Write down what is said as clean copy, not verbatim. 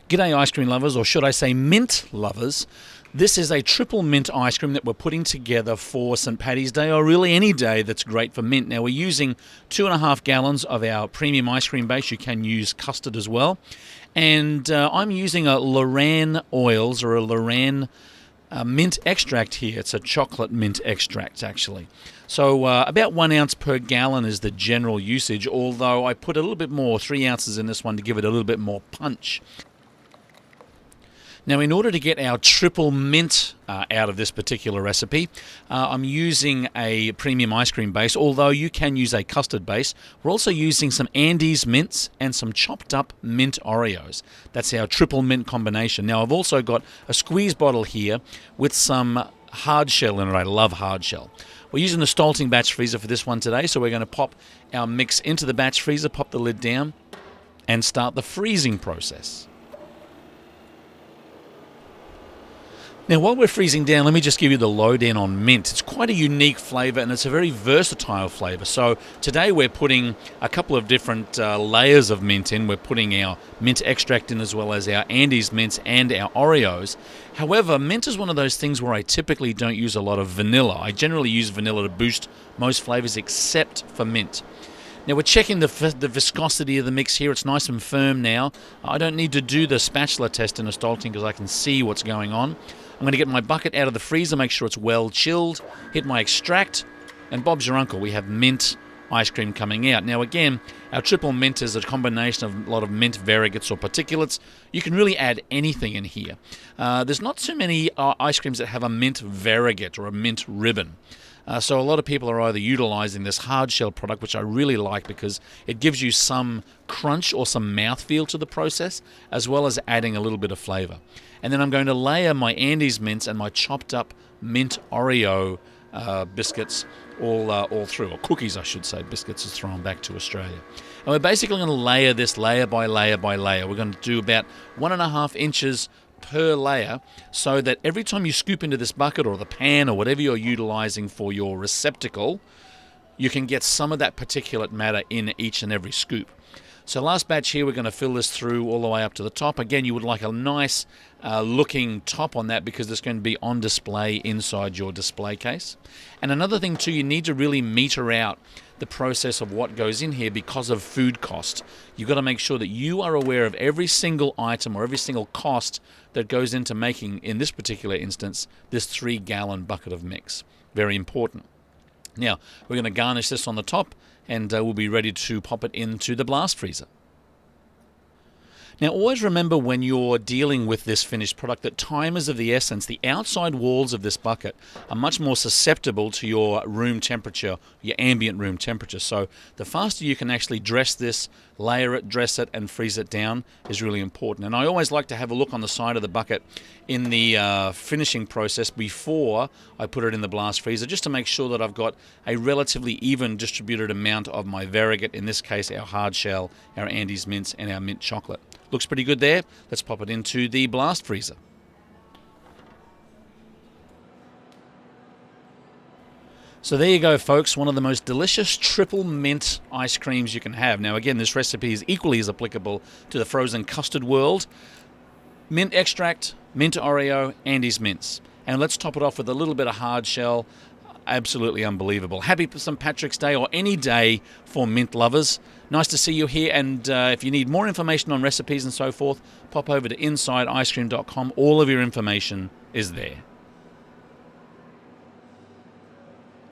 G'day ice cream lovers, or should I say mint lovers. This is a triple mint ice cream that we're putting together for St Paddys Day, or really any day that's great for mint. Now we're using 2.5 gallons of our premium ice cream base. You can use custard as well. And I'm using a Loran oils, or a Loran mint extract here. It's a chocolate mint extract, actually. So about 1 ounce per gallon is the general usage, although I put a little bit more, 3 ounces in this one to give it a little bit more punch. Now, in order to get our triple mint out of this particular recipe, I'm using a premium ice cream base, although you can use a custard base. We're also using some Andes mints and some chopped up mint Oreos. That's our triple mint combination. Now, I've also got a squeeze bottle here with some hard shell in it. I love hard shell. We're using the Stolting batch freezer for this one today, so we're going to pop our mix into the batch freezer, pop the lid down, and start the freezing process. Now, while we're freezing down, let me just give you the lowdown on mint. It's quite a unique flavour, and it's a very versatile flavour. So today we're putting a couple of different layers of mint in. We're putting our mint extract in, as well as our Andes mints and our Oreos. However, mint is one of those things where I typically don't use a lot of vanilla. I generally use vanilla to boost most flavours except for mint. Now we're checking the viscosity of the mix here. It's nice and firm now. I don't need to do the spatula test in a Stolting because I can see what's going on. I'm going to get my bucket out of the freezer, make sure it's well chilled, hit my extract, and Bob's your uncle. We have mint ice cream coming out. Now again, our triple mint is a combination of a lot of mint variegates or particulates. You can really add anything in here. There's not too many ice creams that have a mint variegate or a mint ribbon. So a lot of people are either utilizing this hard shell product, which I really like because it gives you some crunch or some mouthfeel to the process, as well as adding a little bit of flavor. And then I'm going to layer my Andes mints and my chopped up mint Oreo biscuits all through, or cookies I should say. Biscuits is thrown back to Australia. And we're basically going to layer this layer by layer by layer. We're going to do about 1.5 inches per layer, so that every time you scoop into this bucket or the pan or whatever you're utilizing for your receptacle, you can get some of that particulate matter in each and every scoop. So last batch here, we're going to fill this through all the way up to the top. Again, you would like a nice looking top on that because it's going to be on display inside your display case. And another thing too, you need to really meter out the process of what goes in here because of food cost. You've got to make sure that you are aware of every single item or every single cost that goes into making, in this particular instance, this 3-gallon bucket of mix. Very important. Now, we're going to garnish this on the top, and we'll be ready to pop it into the blast freezer. Now, always remember when you're dealing with this finished product that time is of the essence. The outside walls of this bucket are much more susceptible to your room temperature, your ambient room temperature. So the faster you can actually dress this, layer it, dress it, and freeze it down is really important. And I always like to have a look on the side of the bucket in the finishing process before I put it in the blast freezer, just to make sure that I've got a relatively even distributed amount of my variegate, in this case our hard shell, our Andes mints, and our mint chocolate. Looks pretty good there. Let's pop it into the blast freezer. So there you go, folks. One of the most delicious triple mint ice creams you can have. Now, again, this recipe is equally as applicable to the frozen custard world. Mint extract, mint Oreo, Andes mints. And let's top it off with a little bit of hard shell. Absolutely unbelievable. Happy St Patrick's Day, or any day for mint lovers. Nice to see you here, and if you need more information on recipes and so forth, pop over to InsideIceCream.com. All of your information is there.